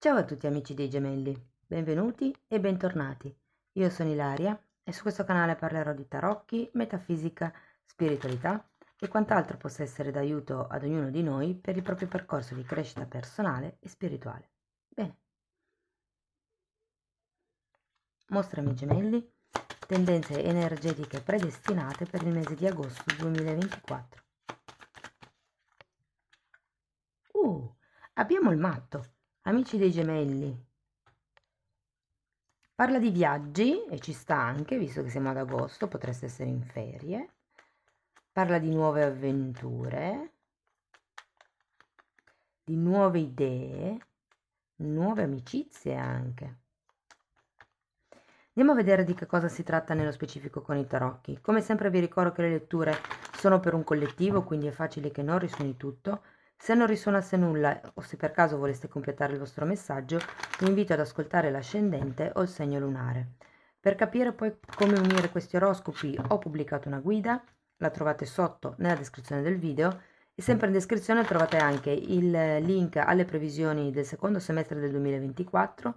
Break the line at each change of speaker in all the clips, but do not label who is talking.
Ciao a tutti amici dei gemelli, benvenuti e bentornati. Io sono Ilaria e su questo canale parlerò di tarocchi, metafisica, spiritualità e quant'altro possa essere d'aiuto ad ognuno di noi per il proprio percorso di crescita personale e spirituale. Bene, mostrami gemelli, tendenze energetiche predestinate per il mese di agosto 2024. Abbiamo il matto, amici dei gemelli. Parla di viaggi e ci sta anche, visto che siamo ad agosto, potreste essere in ferie. Parla di nuove avventure, di nuove idee, nuove amicizie anche. Andiamo a vedere di che cosa si tratta nello specifico con i tarocchi. Come sempre vi ricordo che le letture sono per un collettivo, quindi è facile che non risuoni tutto. Se non risuonasse nulla o se per caso voleste completare il vostro messaggio, vi invito ad ascoltare l'ascendente o il segno lunare. Per capire poi come unire questi oroscopi ho pubblicato una guida, la trovate sotto nella descrizione del video e sempre in descrizione trovate anche il link alle previsioni del secondo semestre del 2024,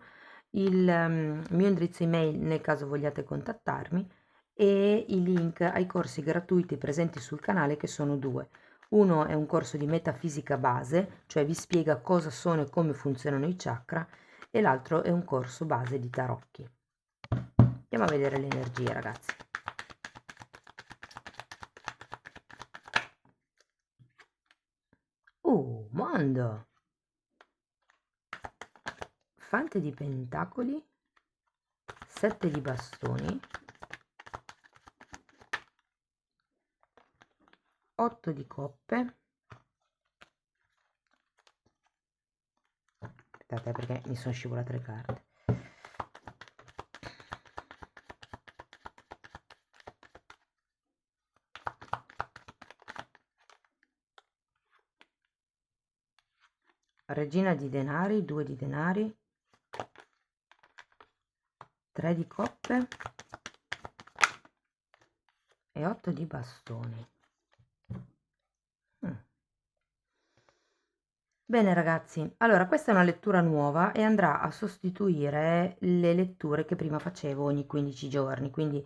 il mio indirizzo email nel caso vogliate contattarmi e i link ai corsi gratuiti presenti sul canale, che sono due. Uno è un corso di metafisica base, cioè vi spiega cosa sono e come funzionano i chakra, e l'altro è un corso base di tarocchi. Andiamo a vedere le energie, ragazzi. Mondo! Fante di pentacoli, 7 di bastoni, 8 di coppe. Aspettate perché mi sono scivolate le carte. Regina di denari, 2 di denari, 3 di coppe e 8 di bastoni. Bene ragazzi, allora questa è una lettura nuova e andrà a sostituire le letture che prima facevo ogni 15 giorni, quindi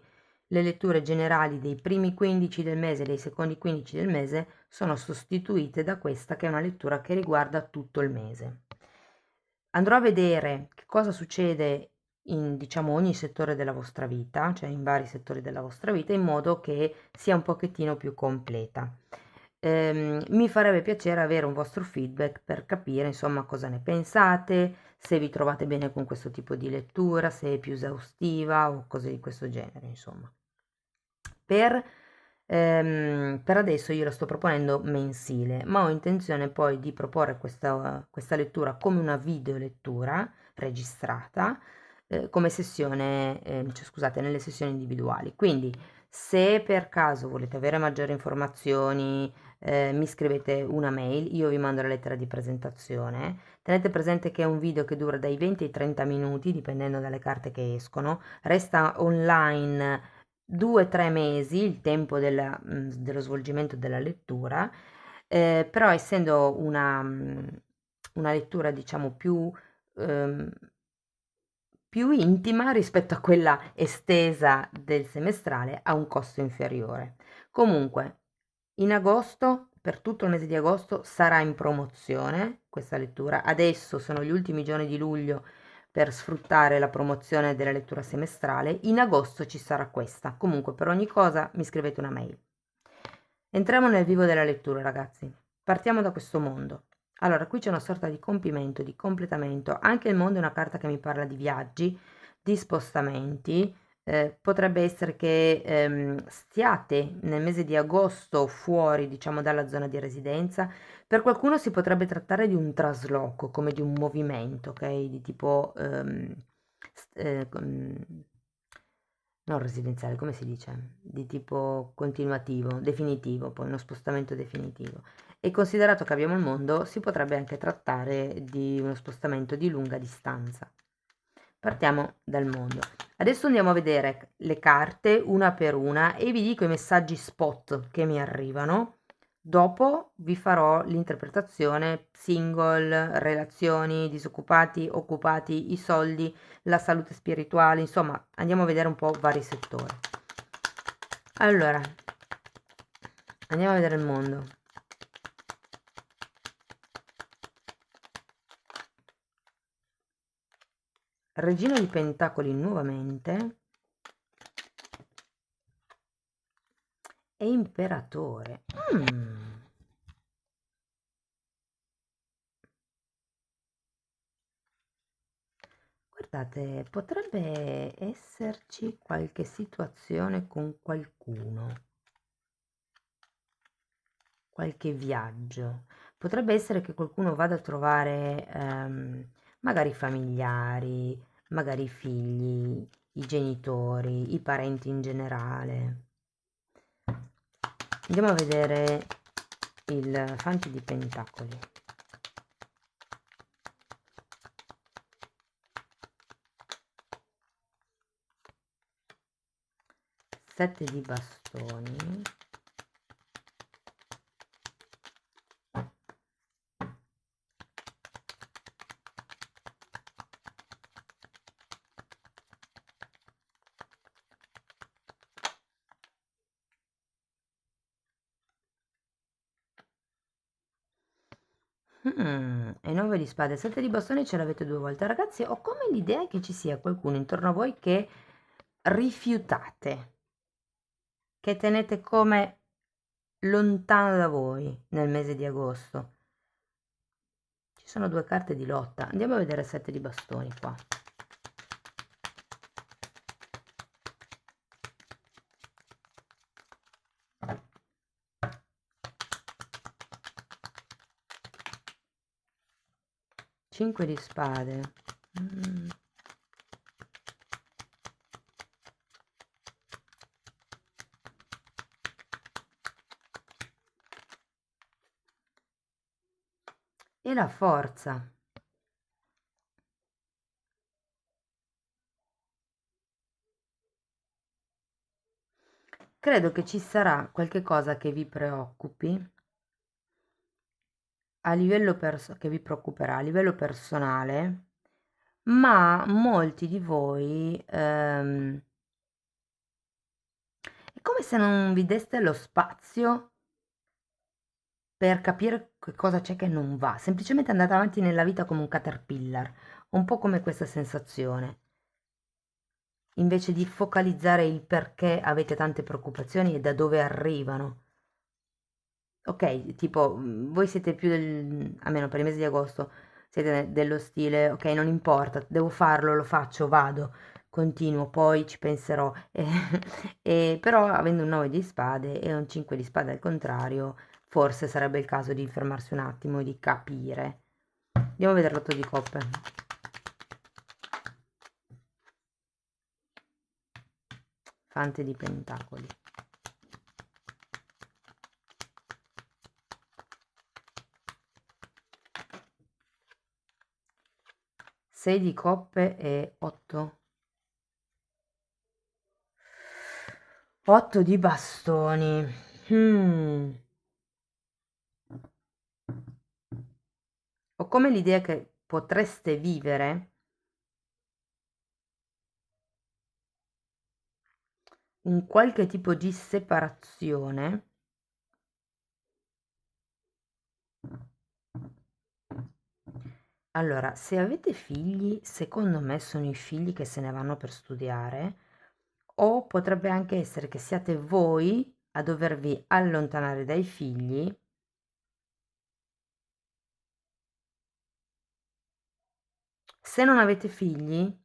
le letture generali dei primi 15 del mese e dei secondi 15 del mese sono sostituite da questa, che è una lettura che riguarda tutto il mese. Andrò a vedere che cosa succede in, diciamo, ogni settore della vostra vita, cioè in vari settori della vostra vita, in modo che sia un pochettino più completa. Mi farebbe piacere avere un vostro feedback per capire insomma cosa ne pensate, se vi trovate bene con questo tipo di lettura, se è più esaustiva o cose di questo genere, insomma. Per adesso io lo sto proponendo mensile, ma ho intenzione poi di proporre questa lettura come una videolettura registrata, come sessione, cioè, scusate, nelle sessioni individuali. Quindi, se per caso volete avere maggiori informazioni, mi scrivete una mail, io vi mando la lettera di presentazione. Tenete presente che è un video che dura dai 20 ai 30 minuti, dipendendo dalle carte che escono, resta online 2-3 mesi, il tempo dello svolgimento della lettura, però essendo una lettura diciamo più intima rispetto a quella estesa del semestrale, ha un costo inferiore. Comunque, in agosto, per tutto il mese di agosto, sarà in promozione questa lettura. Adesso sono gli ultimi giorni di luglio per sfruttare la promozione della lettura semestrale. In agosto ci sarà questa. Comunque, per ogni cosa mi scrivete una mail. Entriamo nel vivo della lettura, ragazzi. Partiamo da questo mondo. Allora, qui c'è una sorta di compimento, di completamento. Anche il mondo è una carta che mi parla di viaggi, di spostamenti. Potrebbe essere che stiate nel mese di agosto fuori, diciamo, dalla zona di residenza. Per qualcuno si potrebbe trattare di un trasloco, come di un movimento, ok? Di tipo non residenziale, come si dice? Di tipo continuativo, definitivo, poi uno spostamento definitivo. E considerato che abbiamo il mondo, si potrebbe anche trattare di uno spostamento di lunga distanza. Partiamo dal mondo. Adesso andiamo a vedere le carte una per una e vi dico i messaggi spot che mi arrivano Dopo vi farò l'interpretazione single, relazioni, disoccupati, occupati, i soldi, la salute spirituale, insomma, andiamo a vedere un po' vari settori. Allora, andiamo a vedere il mondo. Regina di Pentacoli nuovamente e Imperatore. Guardate, potrebbe esserci qualche situazione con qualcuno, qualche viaggio. Potrebbe essere che qualcuno vada a trovare magari familiari, magari i figli, i genitori, i parenti in generale. Andiamo a vedere il Fante di Pentacoli. Sette di bastoni. E 9 di spade, 7 di bastoni ce l'avete 2 volte. Ragazzi, ho come l'idea che ci sia qualcuno intorno a voi che rifiutate, che tenete come lontano da voi nel mese di agosto. Ci sono 2 carte di lotta. Andiamo a vedere 7 di bastoni qua. Cinque di spade. E la forza. Credo che ci sarà qualche cosa che vi preoccupi a livello che vi preoccuperà a livello personale, ma molti di voi è come se non vi deste lo spazio per capire che cosa c'è che non va, semplicemente andate avanti nella vita come un caterpillar, un po' come questa sensazione, invece di focalizzare il perché avete tante preoccupazioni e da dove arrivano. Ok, tipo, voi siete più almeno per il mese di agosto, siete dello stile, ok, non importa, devo farlo, lo faccio, vado, continuo, poi ci penserò. Però avendo un 9 di spade e un 5 di spade al contrario, forse sarebbe il caso di fermarsi un attimo e di capire. Andiamo a vedere l'otto di coppe. Fante di pentacoli. Sei di coppe e 8. 8 di bastoni. Ho come l'idea che potreste vivere un qualche tipo di separazione allora, se avete figli, secondo me sono i figli che se ne vanno per studiare, o potrebbe anche essere che siate voi a dovervi allontanare dai figli. Se non avete figli,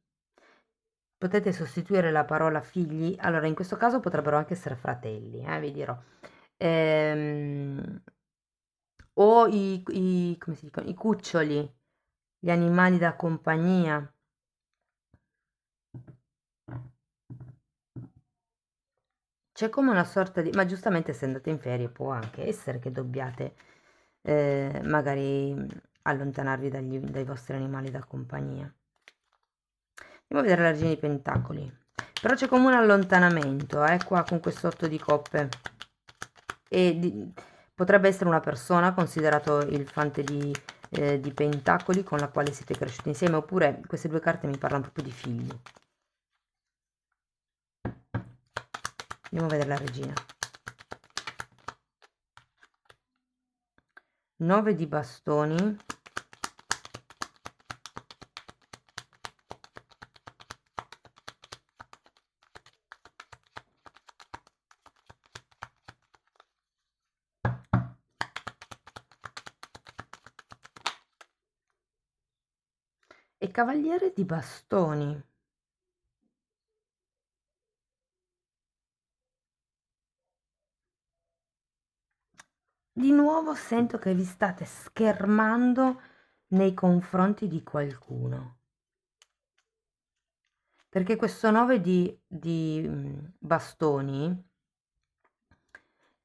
potete sostituire la parola figli, allora in questo caso potrebbero anche essere fratelli, vi dirò. O come si dicono, i cuccioli, gli animali da compagnia. C'è come una sorta di... ma giustamente se andate in ferie può anche essere che dobbiate magari allontanarvi dai vostri animali da compagnia. Andiamo a vedere la regina di pentacoli. Però c'è come un allontanamento, qua con questo 8 di coppe. Potrebbe essere una persona, considerato il fante di pentacoli, con la quale siete cresciuti insieme, oppure queste due carte mi parlano proprio di figli. Andiamo a vedere la regina. 9 di bastoni. E cavaliere di bastoni. Di nuovo sento che vi state schermando nei confronti di qualcuno. Perché questo 9 di bastoni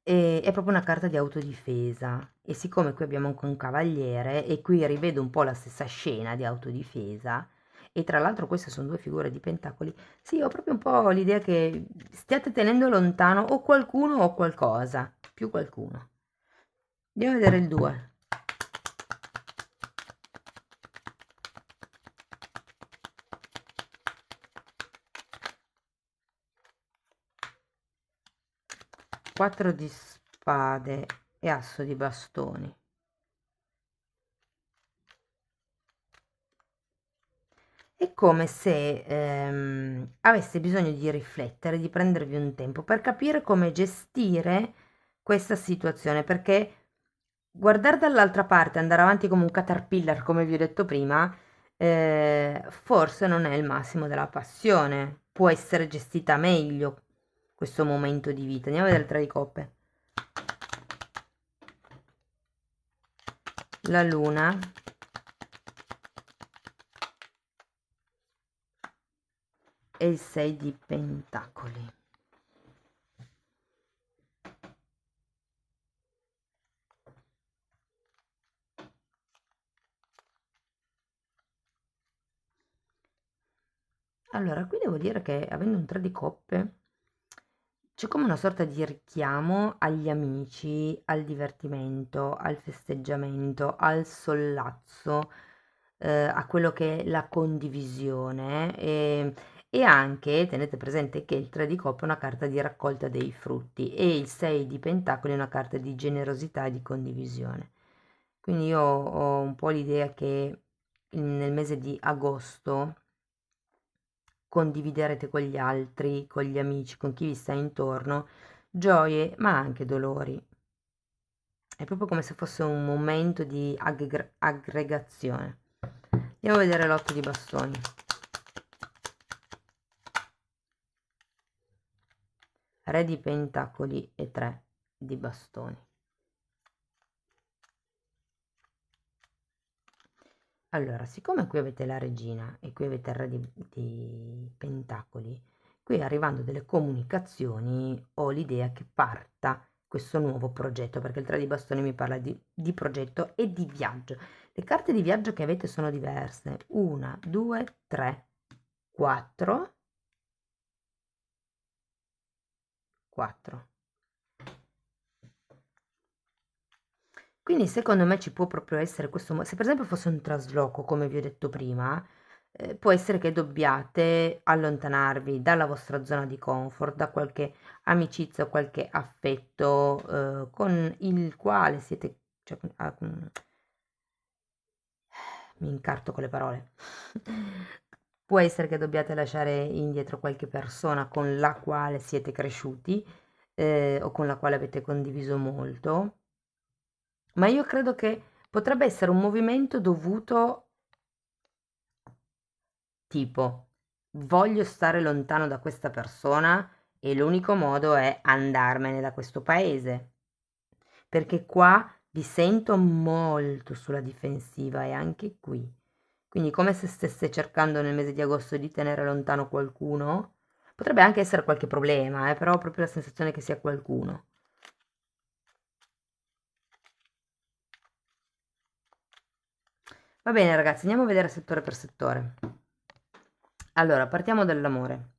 è proprio una carta di autodifesa. E siccome qui abbiamo anche un cavaliere, e qui rivedo un po' la stessa scena di autodifesa, e tra l'altro queste sono due figure di pentacoli, sì, ho proprio un po' l'idea che stiate tenendo lontano o qualcuno o qualcosa, più qualcuno. Andiamo a vedere il 2. Quattro di spade e asso di bastoni. È come se aveste bisogno di riflettere, di prendervi un tempo per capire come gestire questa situazione, perché guardare dall'altra parte, andare avanti come un caterpillar, come vi ho detto prima, forse non è il massimo della passione. Può essere gestita meglio questo momento di vita. Andiamo a vedere il 3 di coppe. La luna e il 6 di pentacoli. Allora, qui devo dire che avendo un 3 di coppe c'è come una sorta di richiamo agli amici, al divertimento, al festeggiamento, al sollazzo, a quello che è la condivisione e anche tenete presente che il 3 di coppe è una carta di raccolta dei frutti e il 6 di pentacoli è una carta di generosità e di condivisione. Quindi io ho un po' l'idea che nel mese di agosto condividerete con gli altri, con gli amici, con chi vi sta intorno, gioie ma anche dolori. È proprio come se fosse un momento di aggregazione. Andiamo a vedere l'8 di bastoni. Re di pentacoli e 3 di bastoni. Allora, siccome qui avete la regina e qui avete il re di pentacoli, qui arrivando delle comunicazioni ho l'idea che parta questo nuovo progetto, perché il 3 di bastoni mi parla di progetto e di viaggio. Le carte di viaggio che avete sono diverse. 1, 2, 3, 4. 4. Quindi secondo me ci può proprio essere questo, se per esempio fosse un trasloco, come vi ho detto prima, può essere che dobbiate allontanarvi dalla vostra zona di comfort, da qualche amicizia o qualche affetto con il quale siete, cioè, mi incarto con le parole. Può essere che dobbiate lasciare indietro qualche persona con la quale siete cresciuti o con la quale avete condiviso molto, ma io credo che potrebbe essere un movimento dovuto tipo voglio stare lontano da questa persona e l'unico modo è andarmene da questo paese, perché qua vi sento molto sulla difensiva e anche qui. Quindi come se stesse cercando nel mese di agosto di tenere lontano qualcuno. Potrebbe anche essere qualche problema, però ho proprio la sensazione che sia qualcuno. Va bene ragazzi, andiamo a vedere settore per settore. Allora, partiamo dall'amore.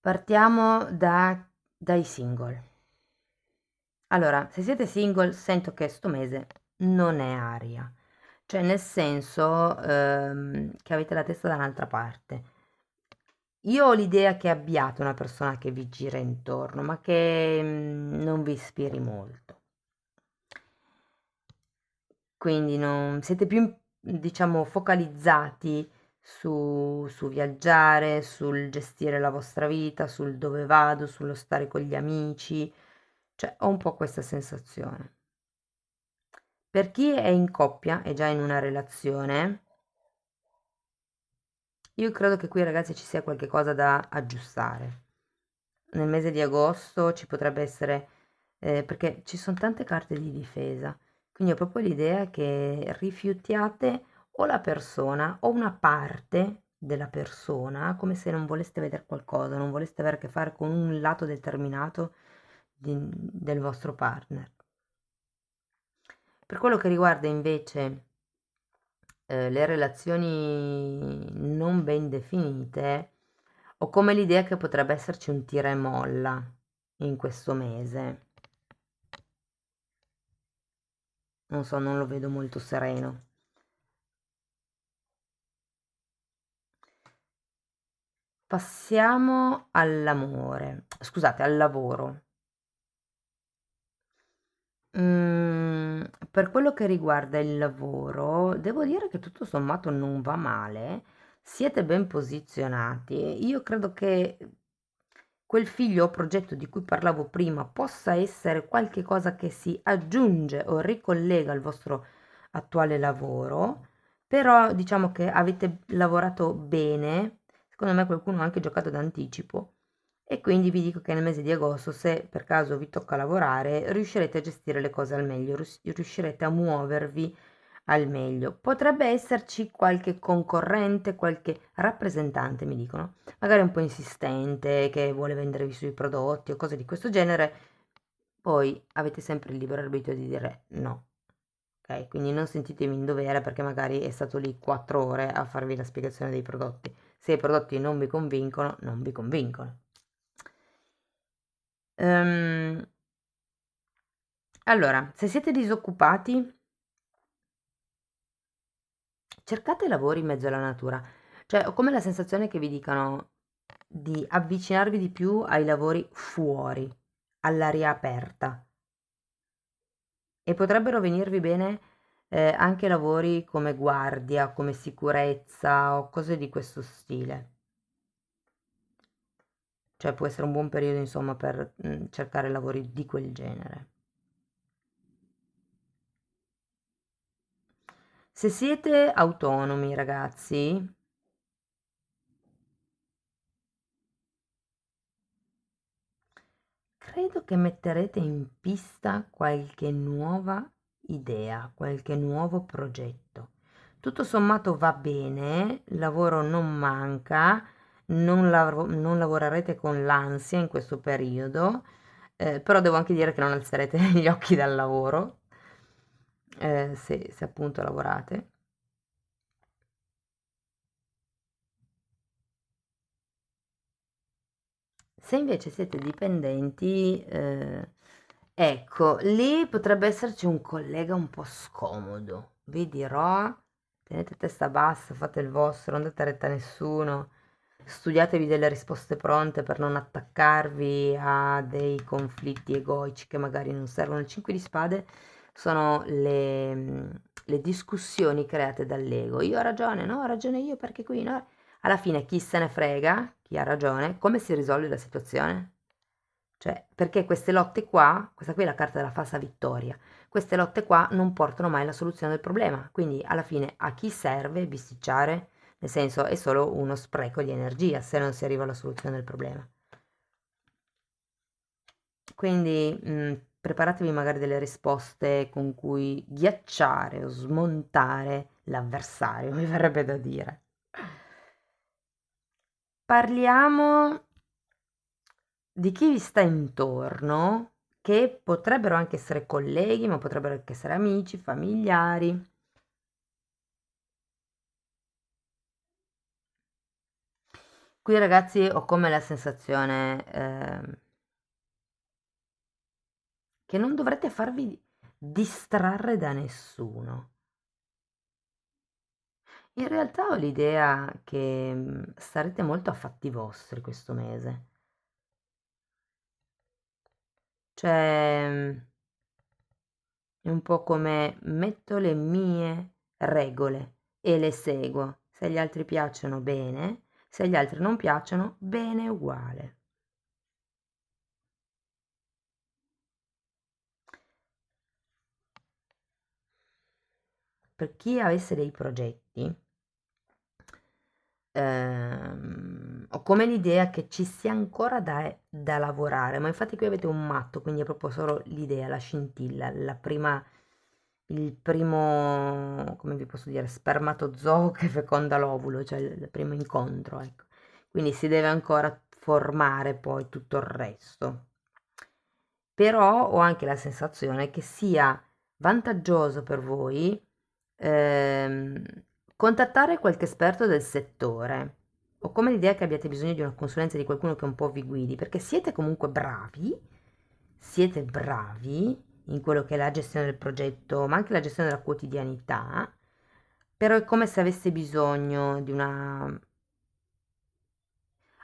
Partiamo dai single. Allora, se siete single, sento che sto mese non è aria, cioè nel senso che avete la testa da un'altra parte. Io ho l'idea che abbiate una persona che vi gira intorno, ma che non vi ispiri molto. Quindi non, siete più, diciamo, focalizzati su viaggiare, sul gestire la vostra vita, sul dove vado, sullo stare con gli amici. Cioè, ho un po' questa sensazione. Per chi è in coppia, è già in una relazione, io credo che qui ragazzi ci sia qualche cosa da aggiustare. Nel mese di agosto ci potrebbe essere, perché ci sono tante carte di difesa, quindi ho proprio l'idea che rifiutiate o la persona o una parte della persona, come se non voleste vedere qualcosa, non voleste avere a che fare con un lato determinato del vostro partner. Per quello che riguarda invece le relazioni non ben definite, ho come l'idea che potrebbe esserci un tira e molla in questo mese. Non so, non lo vedo molto sereno. Passiamo all'amore, scusate, al lavoro. Per quello che riguarda il lavoro, devo dire che tutto sommato non va male, siete ben posizionati. Io credo che quel figlio o progetto di cui parlavo prima possa essere qualche cosa che si aggiunge o ricollega al vostro attuale lavoro, però diciamo che avete lavorato bene, secondo me qualcuno ha anche giocato d'anticipo e quindi vi dico che nel mese di agosto, se per caso vi tocca lavorare, riuscirete a gestire le cose al meglio, riuscirete a muovervi al meglio. Potrebbe esserci qualche concorrente, qualche rappresentante, mi dicono, magari un po' insistente, che vuole vendervi sui prodotti o cose di questo genere. Poi avete sempre il libero arbitrio di dire no. Ok, quindi non sentitevi in dovere perché magari è stato lì 4 ore a farvi la spiegazione dei prodotti. Se i prodotti non vi convincono, non vi convincono. Ehm, allora, se siete disoccupati, cercate lavori in mezzo alla natura. Cioè, ho come la sensazione che vi dicano di avvicinarvi di più ai lavori fuori, all'aria aperta. E potrebbero venirvi bene anche lavori come guardia, come sicurezza o cose di questo stile. Cioè, può essere un buon periodo, insomma, per cercare lavori di quel genere. Se siete autonomi, ragazzi, credo che metterete in pista qualche nuova idea, qualche nuovo progetto. Tutto sommato va bene, il lavoro non manca, non lavorerete con l'ansia in questo periodo, però devo anche dire che non alzerete gli occhi dal lavoro, se appunto lavorate. Se invece siete dipendenti, ecco, lì potrebbe esserci un collega un po' scomodo. Vi dirò, tenete testa bassa, fate il vostro, non date retta a nessuno, studiatevi delle risposte pronte per non attaccarvi a dei conflitti egoici che magari non servono. Il 5 di spade sono le discussioni create dall'ego. Io ho ragione, no, ho ragione io perché qui, no? Alla fine chi se ne frega, chi ha ragione, come si risolve la situazione? Cioè, perché queste lotte qua, questa qui è la carta della falsa vittoria, queste lotte qua non portano mai alla soluzione del problema, quindi alla fine a chi serve bisticciare? Nel senso è solo uno spreco di energia se non si arriva alla soluzione del problema. Quindi preparatevi magari delle risposte con cui ghiacciare o smontare l'avversario, mi verrebbe da dire. Parliamo di chi vi sta intorno, che potrebbero anche essere colleghi, ma potrebbero anche essere amici, familiari. Qui ragazzi ho come la sensazione che non dovrete farvi distrarre da nessuno. In realtà ho l'idea che starete molto a fatti vostri questo mese. Cioè, è un po' come metto le mie regole e le seguo. Se agli altri piacciono, bene. Se agli altri non piacciono, bene uguale. Per chi avesse dei progetti, ho come l'idea che ci sia ancora da lavorare, ma infatti qui avete un matto, quindi è proprio solo l'idea, la scintilla, il primo, come vi posso dire, spermatozoo che feconda l'ovulo, cioè il primo incontro, ecco. Quindi si deve ancora formare poi tutto il resto. Però ho anche la sensazione che sia vantaggioso per voi ehm, contattare qualche esperto del settore. Ho come l'idea che abbiate bisogno di una consulenza di qualcuno che un po' vi guidi, perché siete bravi in quello che è la gestione del progetto, ma anche la gestione della quotidianità, però è come se avesse bisogno di una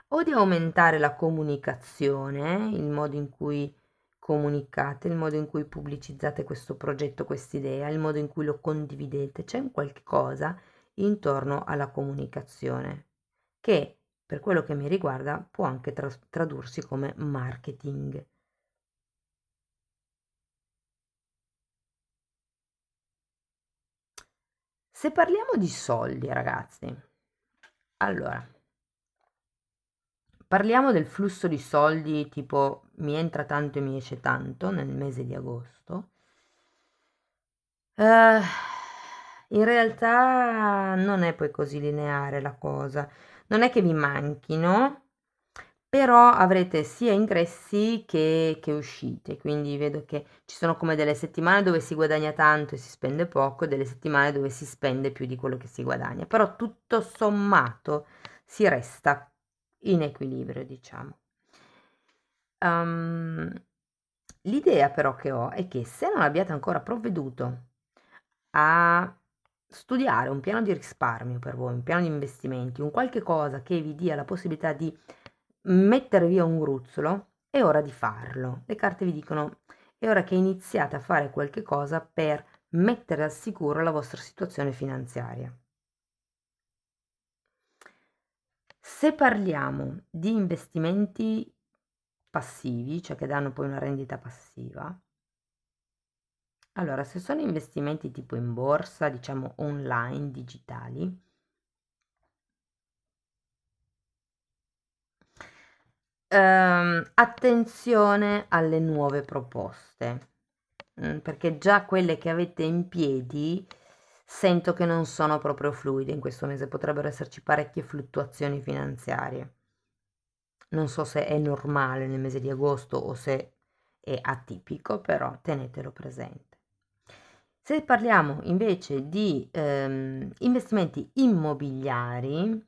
o di aumentare la comunicazione, il modo in cui comunicate, il modo in cui pubblicizzate questo progetto, quest'idea, il modo in cui lo condividete. C'è un qualche cosa intorno alla comunicazione che, per quello che mi riguarda, può anche tradursi come marketing. Se parliamo di soldi, ragazzi, allora, parliamo del flusso di soldi tipo mi entra tanto e mi esce tanto nel mese di agosto. Eh, In realtà non è poi così lineare la cosa. Non è che vi manchino, però avrete sia ingressi che uscite. Quindi vedo che ci sono come delle settimane dove si guadagna tanto e si spende poco, e delle settimane dove si spende più di quello che si guadagna. Però tutto sommato si resta in equilibrio, diciamo. Ehm, L'idea però che ho è che se non abbiate ancora provveduto a studiare un piano di risparmio per voi, un piano di investimenti, un qualche cosa che vi dia la possibilità di mettere via un gruzzolo, è ora di farlo. Le carte vi dicono è ora che iniziate a fare qualche cosa per mettere al sicuro la vostra situazione finanziaria. Se parliamo di investimenti passivi, cioè che danno poi una rendita passiva, allora se sono investimenti tipo in borsa, diciamo online, digitali, attenzione alle nuove proposte, perché già quelle che avete in piedi sento che non sono proprio fluide in questo mese, potrebbero esserci parecchie fluttuazioni finanziarie. Non so se è normale nel mese di agosto o se è atipico, però tenetelo presente. Se parliamo invece di investimenti immobiliari,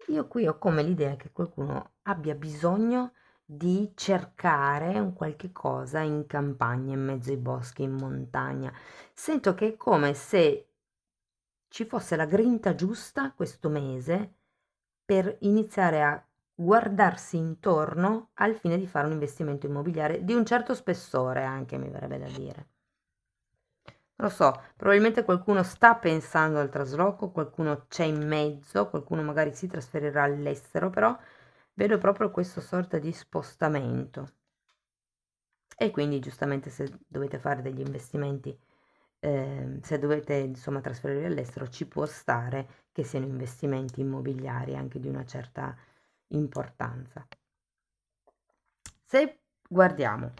io qui ho come l'idea che qualcuno abbia bisogno di cercare un qualche cosa in campagna, in mezzo ai boschi, in montagna. Sento che è come se ci fosse la grinta giusta questo mese per iniziare a guardarsi intorno al fine di fare un investimento immobiliare di un certo spessore anche, mi verrebbe da dire. Non lo so, probabilmente qualcuno sta pensando al trasloco, qualcuno c'è in mezzo, qualcuno magari si trasferirà all'estero, però vedo proprio questo sorta di spostamento. E quindi giustamente se dovete fare degli investimenti, se dovete insomma trasferirvi all'estero, ci può stare che siano investimenti immobiliari anche di una certa importanza. Se guardiamo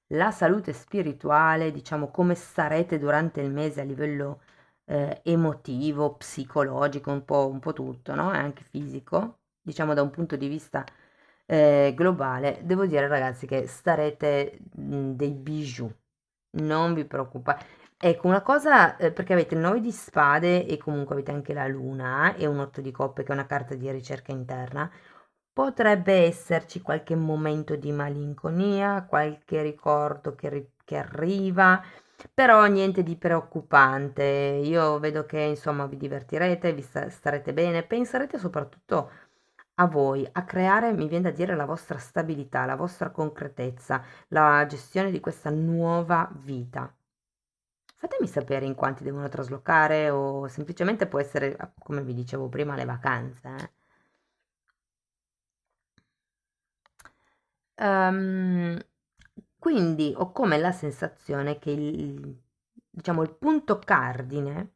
la salute spirituale, diciamo come starete durante il mese a livello emotivo, psicologico, un po' tutto, no? E anche fisico, diciamo da un punto di vista globale, devo dire ragazzi che starete dei bijou, non vi preoccupate. Ecco, una cosa, perché avete il 9 di spade e comunque avete anche la luna e un 8 di coppe che è una carta di ricerca interna, Potrebbe esserci qualche momento di malinconia, qualche ricordo che arriva, però niente di preoccupante. Io vedo che insomma vi divertirete, starete bene, penserete soprattutto a voi, a creare, mi viene da dire, la vostra stabilità, la vostra concretezza, la gestione di questa nuova vita. Fatemi sapere in quanti devono traslocare o semplicemente può essere, come vi dicevo prima, le vacanze. Ehm, quindi ho come la sensazione che diciamo, il punto cardine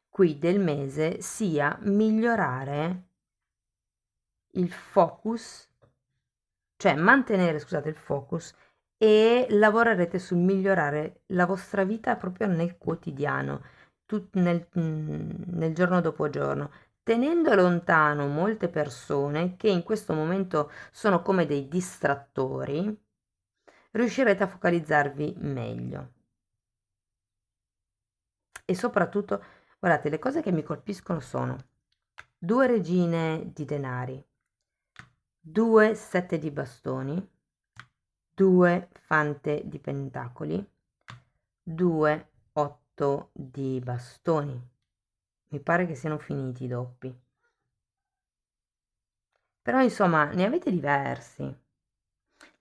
qui del mese sia migliorare il focus, cioè mantenere, scusate, il focus e lavorerete sul migliorare la vostra vita proprio nel quotidiano, nel giorno dopo giorno, tenendo lontano molte persone che in questo momento sono come dei distrattori, riuscirete a focalizzarvi meglio. E soprattutto, guardate, le cose che mi colpiscono sono 2 regine di denari, 2 sette di bastoni, 2 fante di pentacoli, 2 8 di bastoni. Mi pare che siano finiti i doppi. Però insomma, ne avete diversi.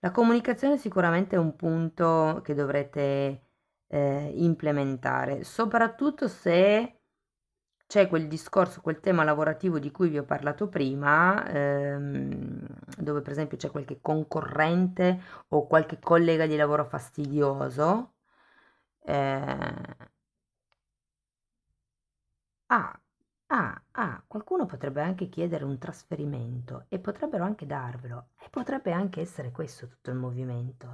La comunicazione sicuramente è un punto che dovrete implementare, soprattutto se c'è quel discorso, quel tema lavorativo di cui vi ho parlato prima, dove per esempio c'è qualche concorrente o qualche collega di lavoro fastidioso. Ah, qualcuno potrebbe anche chiedere un trasferimento e potrebbero anche darvelo. E potrebbe anche essere questo tutto il movimento,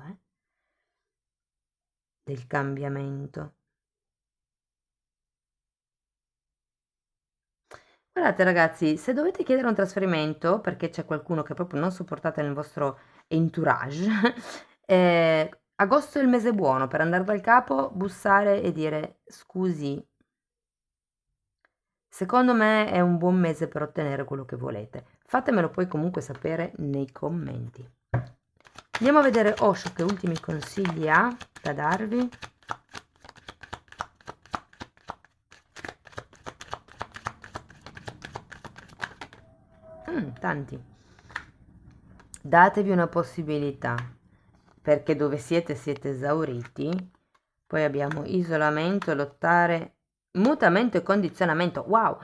del cambiamento. Guardate ragazzi, se dovete chiedere un trasferimento perché c'è qualcuno che proprio non sopportate nel vostro entourage, agosto è il mese buono per andare dal capo, bussare e dire scusi, secondo me è un buon mese per ottenere quello che volete. Fatemelo poi comunque sapere nei commenti. Andiamo a vedere Osho che ultimi consigli ha da darvi. Tanti. Datevi una possibilità, perché dove siete esauriti. Poi abbiamo isolamento, lottare, mutamento e condizionamento. Wow!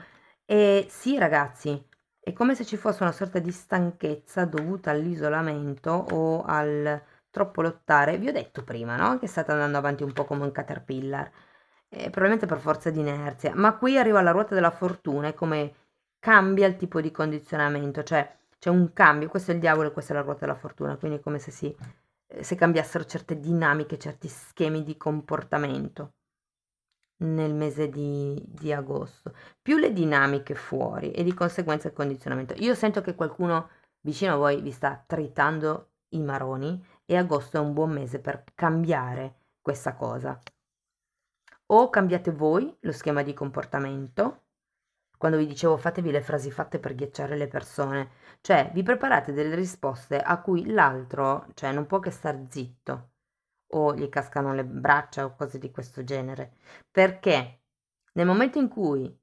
E sì, ragazzi, è come se ci fosse una sorta di stanchezza dovuta all'isolamento o al troppo lottare. Vi ho detto prima, no? Che state andando avanti un po' come un caterpillar. Probabilmente per forza di inerzia. Ma qui arriva la ruota della fortuna, è come cambia il tipo di condizionamento, cioè c'è un cambio. Questo è il diavolo e questa è la ruota della fortuna. Quindi è come se se cambiassero certe dinamiche, certi schemi di comportamento nel mese di agosto, più le dinamiche fuori e di conseguenza il condizionamento. Io sento che qualcuno vicino a voi vi sta tritando i maroni e agosto è un buon mese per cambiare questa cosa. O cambiate voi lo schema di comportamento, quando vi dicevo fatevi le frasi fatte per ghiacciare le persone, cioè vi preparate delle risposte a cui l'altro, cioè non può che star zitto o gli cascano le braccia o cose di questo genere, perché nel momento in cui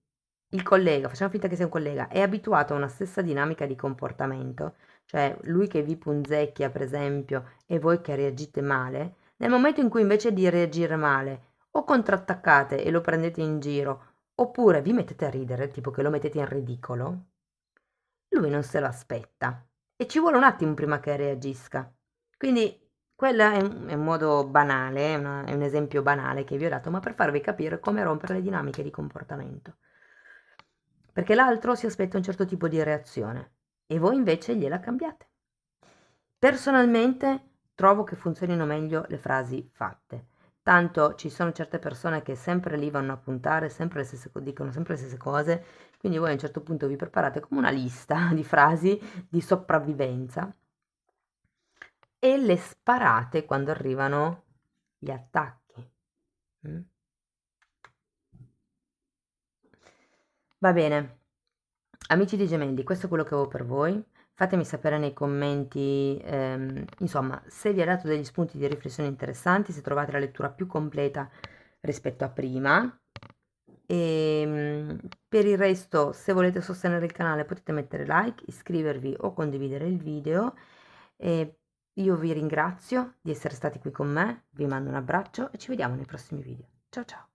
il collega, facciamo finta che sia un collega, è abituato a una stessa dinamica di comportamento, cioè lui che vi punzecchia per esempio e voi che reagite male, nel momento in cui invece di reagire male o contrattaccate e lo prendete in giro oppure vi mettete a ridere, tipo che lo mettete in ridicolo, lui non se lo aspetta e ci vuole un attimo prima che reagisca. Quindi quello è un modo banale, è un esempio banale che vi ho dato, ma per farvi capire come rompere le dinamiche di comportamento. Perché l'altro si aspetta un certo tipo di reazione e voi invece gliela cambiate. Personalmente trovo che funzionino meglio le frasi fatte. Tanto ci sono certe persone che sempre lì vanno a puntare, sempre dicono sempre le stesse cose, quindi voi a un certo punto vi preparate come una lista di frasi di sopravvivenza e le sparate quando arrivano gli attacchi. Mm? Va bene, amici di Gemelli, questo è quello che avevo per voi. Fatemi sapere nei commenti, insomma, se vi ha dato degli spunti di riflessione interessanti, se trovate la lettura più completa rispetto a prima. Per il resto, se volete sostenere il canale potete mettere like, iscrivervi o condividere il video. E io vi ringrazio di essere stati qui con me, vi mando un abbraccio e ci vediamo nei prossimi video. Ciao ciao!